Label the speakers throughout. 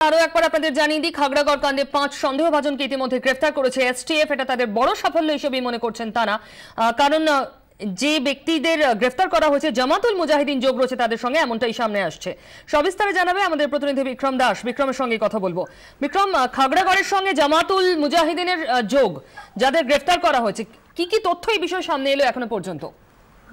Speaker 1: আরো একবার আপনাদের জানিয়ে দিই, খাগড়াগড় কাণ্ডে 5 সন্দেহভাজনকে ইতিমধ্যে গ্রেফতার করেছে এসটিএফ। এটা তাদের বড় সাফল্য হিসেবেই মনে করছেন তারা, কারণ যে ব্যক্তিদের গ্রেফতার করা হয়েছে জামাতুল মুজাহিদিন যোগ রয়েছে তাদের সঙ্গে, এমনটাই সামনে আসছে। সবিস্তারে জানাবে আমাদের প্রতিনিধি বিক্রম দাস। বিক্রমের সঙ্গে কথা বলবো। বিক্রম, খাগড়াগড়ের সঙ্গে জামাতুল মুজাহিদিনের যোগ যাদের গ্রেফতার করা হয়েছে, কি কি তথ্য এই বিষয়ে সামনে এলো এখনো পর্যন্ত?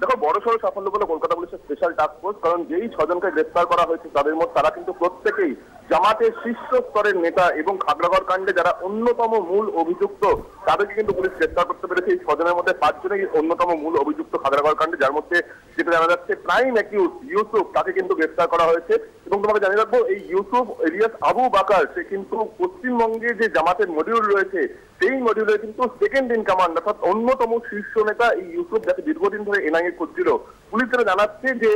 Speaker 2: দেখো, বড়সড় সাফল্য বলে কলকাতা পুলিশের স্পেশাল টাস্ক ফোর্স, কারণ যেই 6 জনকে গ্রেফতার করা হয়েছে তাদের মধ্যে তারা কিন্তু প্রত্যেকেই জামাতের শীর্ষ স্তরের নেতা এবং খাগড়াগড় কাণ্ডে যারা অন্যতম মূল অভিযুক্ত তাদেরকে কিন্তু পুলিশ গ্রেফতার করতে পেরেছে। এই 6 জনের মধ্যে 5 জনই অন্যতম মূল অভিযুক্ত খাগড়াগড় কাণ্ডে, যার মধ্যে যেটা জানা যাচ্ছে প্রাইম অ্যাকিউজ ইউসুফ, তাকে কিন্তু গ্রেফতার করা হয়েছে। এবং তোমাকে জানিয়ে রাখবো, এই ইউসুফ এলিয়াস আবু বাকার, সে কিন্তু পশ্চিমবঙ্গে যে জামাতের মডিউল রয়েছে সেই মডিউলের কিন্তু সেকেন্ড ইন কমান্ড, অর্থাৎ অন্যতম শীর্ষ নেতা এই ইউসুফ, যাকে দীর্ঘদিন ধরে এনআইএ খুঁজছিল। পুলিশ তারা জানাচ্ছে যে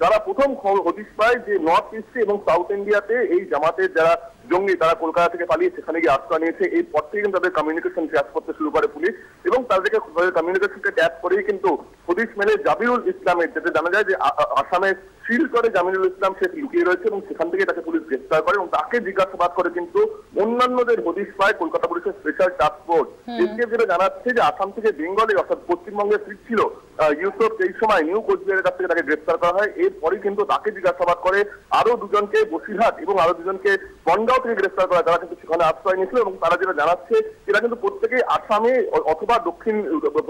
Speaker 2: যারা প্রথম হদিশ পায় যে নর্থ ইস্টে এবং সাউথ ইন্ডিয়াতে এই জামাতের যারা জঙ্গি তারা কলকাতা থেকে পালিয়ে সেখানে গিয়ে আশ্রয় নিয়েছে, এই পর থেকে কিন্তু তাদের কমিউনিকেশন ট্র্যাপ করতে শুরু করে পুলিশ। এবং তাদেরকে কমিউনিকেশনকে ট্যাপ করেই কিন্তু হদিশ মেলে জামিরুল ইসলামের, যেটা জানা যায় যে আসামের শিলচরে জামিরুল ইসলাম সে লুকিয়ে রয়েছে এবং সেখান থেকে তাকে পুলিশ গ্রেফতার করে এবং তাকে জিজ্ঞাসাবাদ করে কিন্তু অন্যান্যদের হদিশ পায় কলকাতা পুলিশের স্পেশাল টাস্ক ফোর্স। যেটা জানাচ্ছে যে আসাম থেকে বেঙ্গলে অর্থাৎ পশ্চিমবঙ্গে ফিরছিল ইউসুফ, সেই সময় নিউ কোচবিহারের কাছ থেকে তাকে গ্রেফতার করা হয়। এরপরই কিন্তু তাকে জিজ্ঞাসাবাদ করে আরো 2 জনকে বসিরহাট এবং আরো 2 জনকে বনগাঁও থেকে গ্রেফতার করা, যারা কিন্তু সেখানে আশ্রয় নিয়েছিল। এবং তারা যেটা জানাচ্ছে এরা কিন্তু প্রত্যেকেই আসামে অথবা দক্ষিণ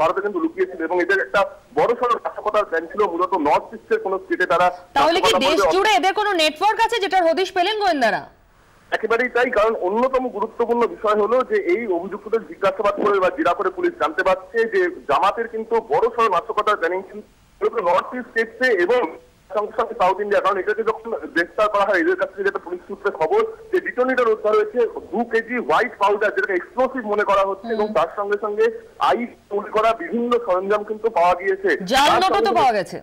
Speaker 2: ভারতে কিন্তু লুকিয়েছিল এবং এদের একটা বড়সড় নাশকতার প্ল্যান ছিল মূলত নর্থ ইস্টের কোন স্টেটে তারা।
Speaker 1: তাহলে কি দেশ জুড়ে এদের কোনো নেটওয়ার্ক আছে যেটার হদিশ পেলেন গোয়েন্দারা?
Speaker 2: একেবারেই তাই, কারণ অন্যতম গুরুত্বপূর্ণ বিষয় হলো যে এই অভিযুক্তদের জিজ্ঞাসাবাদ করে বা জেরা করে পুলিশ জানতে পারছে যে জামাতের কিন্তু বড়সড় নাশকতার প্ল্যানিং কিন্তু নর্থ ইস্ট স্টেটসে এবং সঙ্গে সঙ্গে সাউথ ইন্ডিয়া। কারণ এটাকে যখন গ্রেফতার করা হয় এদের কাছ থেকে যেটা পুলিশ সূত্রে খবর যে ডিটোনেটর উদ্ধার হয়েছে 2 কেজি হোয়াইট পাউডার, যেটাকে এক্সপ্লোসিভ মনে করা হচ্ছে, এবং তার সঙ্গে সঙ্গে আইস তৈরি করা বিভিন্ন সরঞ্জাম কিন্তু পাওয়া গিয়েছে।
Speaker 1: জাল নোটও তো পাওয়া গেছে,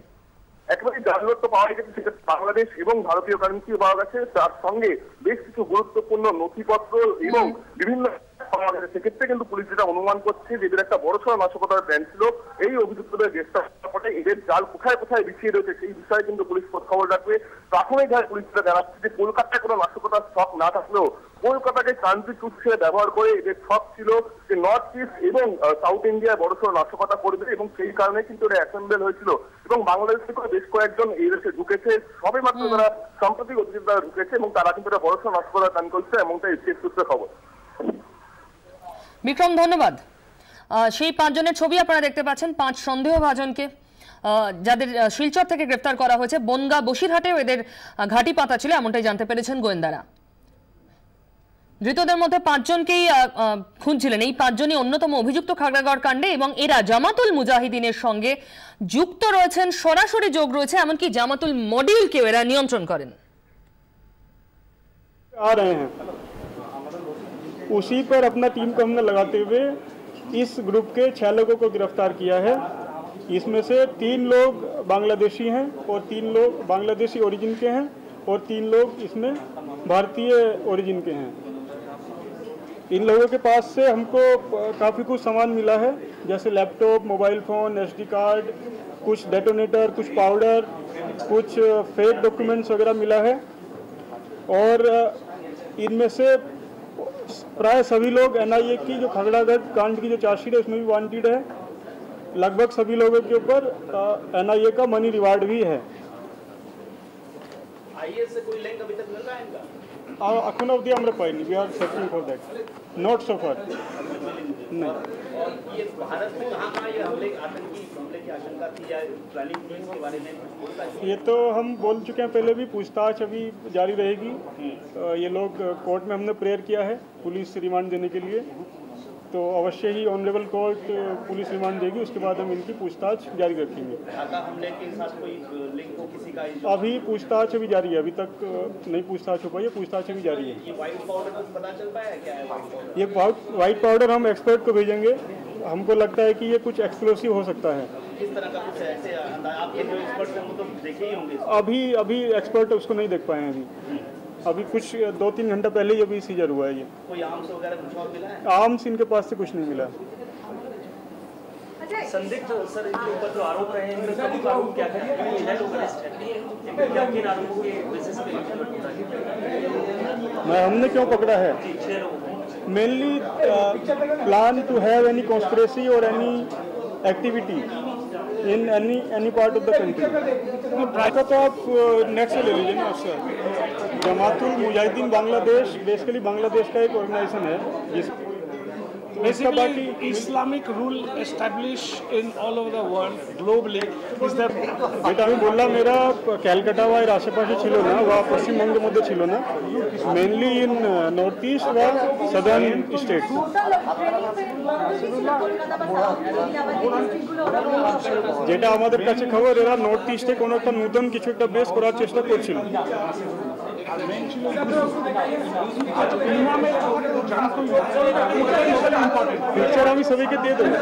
Speaker 2: একেবারে জাল নোট তো পাওয়া গেছে, সেটা বাংলাদেশ এবং ভারতীয় কারেন্সিও পাওয়া গেছে, তার সঙ্গে বেশ কিছু গুরুত্বপূর্ণ নথিপত্র এবং বিভিন্ন পাওয়া গেছে। সেক্ষেত্রে কিন্তু পুলিশ যেটা অনুমান করছে যে এদের একটা বড়সড় নাশকতার প্ল্যান ছিল। এই অভিযুক্তদের গ্রেফতার করার পরে এদের জাল কোথায় কোথায় বিছিয়ে রয়েছে সেই বিষয়ে কিন্তু পুলিশ খোঁজখবর রাখবে। প্রাথমিকভাবে পুলিশ যেটা জানাচ্ছে যে কলকাতায় কোনো নাশকতার শখ না থাকলেও কলকাতাকে ট্রানজিট রুট হিসেবে ব্যবহার করে এদের শখ ছিল যে নর্থ ইস্ট এবং সাউথ ইন্ডিয়ায় বড়সড় নাশকতা করবে, এবং সেই কারণে কিন্তু এটা অ্যাসেম্বল হয়েছিল। এবং বাংলাদেশ থেকে বেশ কয়েকজন এই দেশে ঢুকেছে, সবে মাত্র তারা সাম্প্রতিক অতীতে তারা ঢুকেছে এবং তারা কিন্তু এটা বড়সড় নাশকতার প্ল্যান করছে, এমনটা এসটিএফ সূত্রে খবর।
Speaker 1: বিক্রম, ধন্যবাদ। সেই 5 জনের ছবি আপনারা দেখতে পাচ্ছেন, 5 সন্দেহভাজনকে যাদের শিলচর থেকে গ্রেফতার করা হয়েছে। বনগাঁ বসিরহাটেও এদের ঘাঁটি পাতা ছিল, এমনটাই জানতে পেরেছেন গোয়েন্দারা। ধৃতদের মধ্যে 5 জনকেই খুঁজছিলেন। এই 5 জনই অন্যতম অভিযুক্ত খাগড়াগড় কাণ্ডে, এবং এরা জামাতুল মুজাহিদিনের সঙ্গে যুক্ত রয়েছেন, সরাসরি যোগ রয়েছে, এমনকি জামাতুল মডিউলকেও এরা নিয়ন্ত্রণ করেন।
Speaker 3: आ रहे हैं उसी पर अपना टीम को हमने लगाते हुए इस ग्रुप के 6 लोगों को गिरफ्तार किया है। इसमें से 3 लोग बांग्लादेशी हैं और 3 लोग बांग्लादेशी ओरिजिन के हैं और 3 लोग इसमें भारतीय ओरिजिन के हैं। इन लोगों के पास से हमको काफ़ी कुछ सामान मिला है, जैसे laptop, mobile phone, SD card, कुछ डेटोनेटर, कुछ पाउडर, कुछ फेक डॉक्यूमेंट्स वगैरह मिला है। और इनमें से प्राय सभी लोग NIA की जो खागड़ागढ़ कांड की जो चार्जशीट है उसमें भी वांटेड है। लगभग सभी लोगों के ऊपर NIA का मनी रिवार्ड भी है।
Speaker 4: IAS से कोई लिंक अभी तक मिल रहा है इनका?
Speaker 3: अखुन अवधि हमरा पाइनी, we are searching for that, not so far. नहीं,
Speaker 4: और ये भारत में कहाँ ये आतंकी हमले की आशंका थी या प्लानिंग थी, इसके बारे में
Speaker 3: ये तो हम बोल चुके हैं पहले भी, पूछताछ अभी जारी रहेगी। ये लोग कोर्ट में हमने प्रेयर किया है पुलिस रिमांड देने के लिए, तो अवश्य ही ऑनरेबल कोर्ट पुलिस रिमांड देगी, उसके बाद हम इनकी पूछताछ जारी रखेंगे।
Speaker 4: ढाका हमले के साथ कोई लिंक हो किसी का?
Speaker 3: अभी पूछताछ अभी जारी है, अभी तक नहीं पूछताछ हो पाई है, पूछताछ अभी जारी है।
Speaker 4: ये व्हाइट पाउडर कुछ पता चल पाया क्या है?
Speaker 3: ये व्हाइट पाउडर हम एक्सपर्ट को भेजेंगे, हमको लगता है कि ये कुछ एक्सप्लोसिव हो सकता है।
Speaker 4: किस तरह का कुछ ऐसे आपके जो एक्सपर्ट हैं वो तो देखे ही होंगे।
Speaker 3: अभी एक्सपर्ट उसको नहीं देख पाए हैं, अभी कुछ 2-3 घंटा पहले ही अभी सीजर हुआ है। ये
Speaker 4: कोई आर्म्स वगैरह कुछ और मिला है?
Speaker 3: आर्म्स इनके पास से कुछ नहीं मिला।
Speaker 4: संदिग्ध सर इनके ऊपर जो आरोप रहे हैं इनमें प्रमुख आरोप क्या क्या है? छह लोग अरेस्ट हैं, किन आरोपों के बेसिस पे
Speaker 3: हमने क्यों पकड़ा है?
Speaker 4: 6 लोग
Speaker 3: mainly plan to have any conspiracy और any activity in any part of the country. ऐसा तो आप नेट से ले लीजिए ना उससे। जमातुल मुजाहिदीन बांग्लादेश बेसिकली बांग्लादेश का एक ऑर्गेनाइजेशन है जिस
Speaker 5: Basically, Islamic rule established in all over the world, globally, is that
Speaker 3: যেটা আমি বললাম এরা ক্যালকাটা বা এর আশেপাশে ছিল না বা পশ্চিমবঙ্গের মধ্যে ছিল না, মেনলি ইন নর্থ ইস্ট বা সাদার্ন স্টেট। যেটা আমাদের কাছে খবর এরা নর্থ ইস্টে কোনো একটা নতুন কিছু একটা বেস করার চেষ্টা করছিল। পিকচার আমি সবাইকে দিয়ে দেবো।